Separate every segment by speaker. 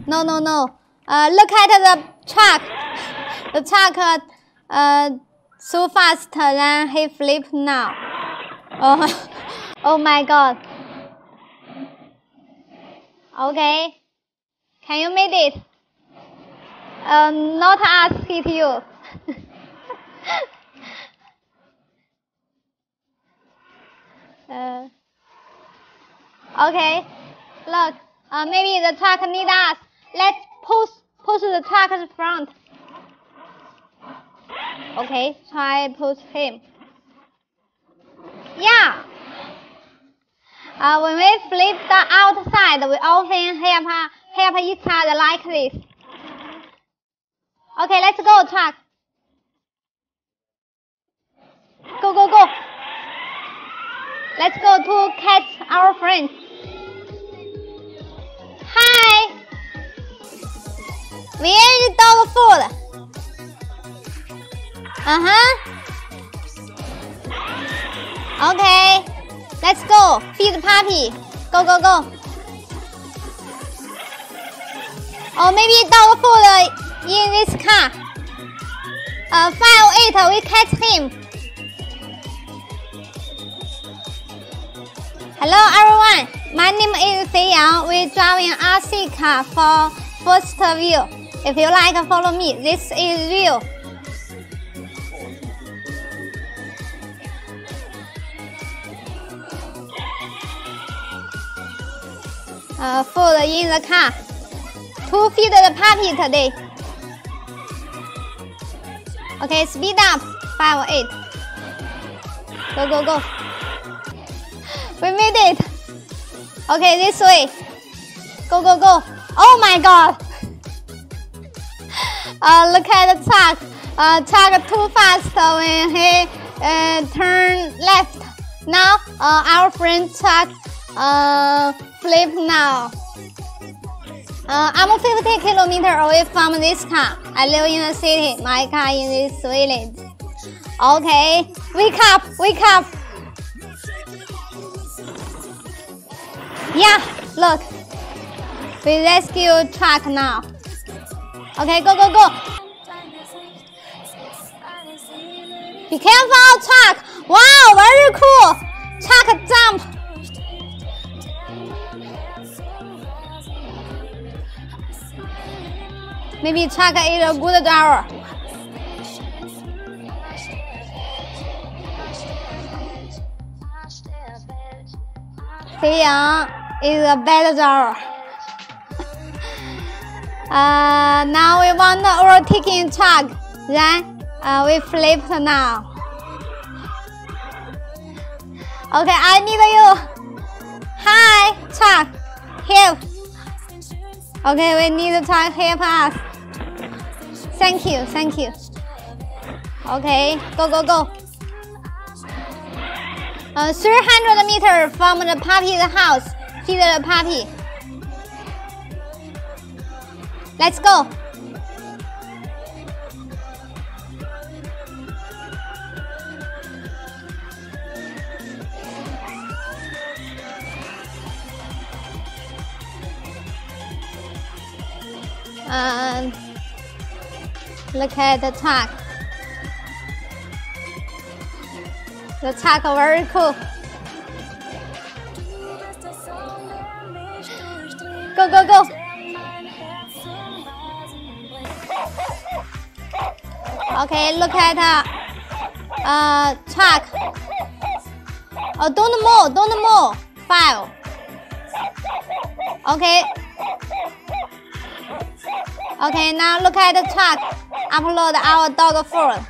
Speaker 1: No. Look at the truck. The truck so fast that he flipped now. Oh my God. Okay. Can you make it? Not us hit you. Okay. Look. Maybe the truck need us. Let's push the truck's front. Okay. Try push him. Yeah. When we flip the outside, we often help each other like this. Okay, let's go, truck. Go. Let's go to catch our friends. Hi. Where is dog food? Okay. Let's go. Feed the puppy. Go. Oh, maybe dog food in this car. 508, we catch him. Hello everyone. My name is Yang. We're driving RC car for first view. If you like, follow me. This is real. Food in the car. To feed the puppy today. Okay, speed up. 508. Go. We made it. Okay, this way. Go. Oh my God. Look at the truck. Truck too fast when he turn left. Now our friend truck flip now. I'm 50 kilometers away from this car. I live in the city. My car in this village. Okay, wake up. Yeah, look. We rescue truck now. Okay, go. Be careful, truck. Wow, very cool. Truck jump. Maybe truck is a good driver. Yang is a bad driver. Now we want the overtaking truck. Then we flip now. Okay, I need you. Hi, truck. Help. Okay, we need the truck help us. Thank you. Okay, go. 300 meters from the puppy's house. Feed the puppy. Let's go. Look at the truck. The truck very cool. Go. Okay, look at truck. Oh, don't move. 5. Okay, now look at the truck. Upload our dog food.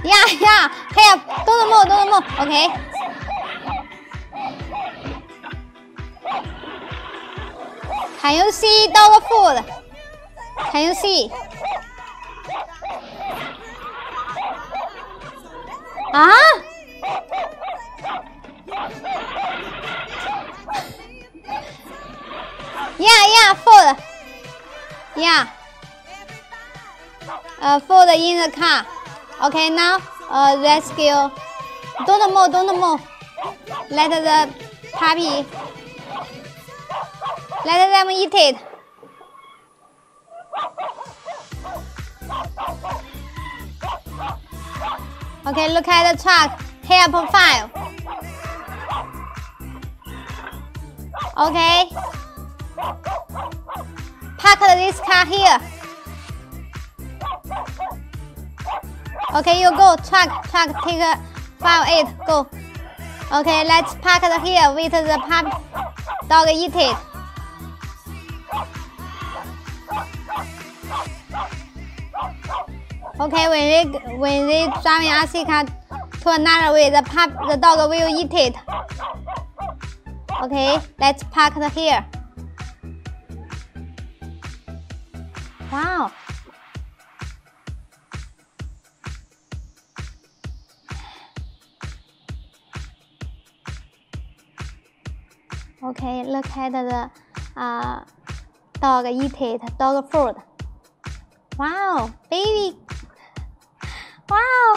Speaker 1: Yeah. Help. Don't move. Okay. Can you see dog food? Can you see? Yeah, food. Yeah. Food in the car. Okay, now rescue. Don't move. Let the puppy Let them eat it. Okay, look at the truck. Hair profile. Okay. Park this car here. Okay, you go. Truck, take file 8. Go. Okay, let's park it here with the pup dog eat it. Okay, when they driving RC car to another way, the dog will eat it. Okay, let's park it here. Wow. Okay, look at the dog eat it, dog food. Wow, baby. Wow.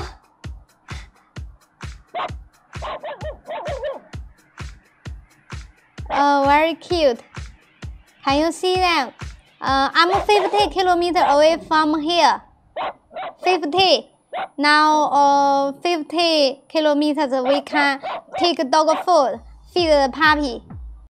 Speaker 1: Oh, very cute. Can you see them? I'm 50 kilometers away from here. 50. Now, 50 kilometers we can take dog food, feed the puppy.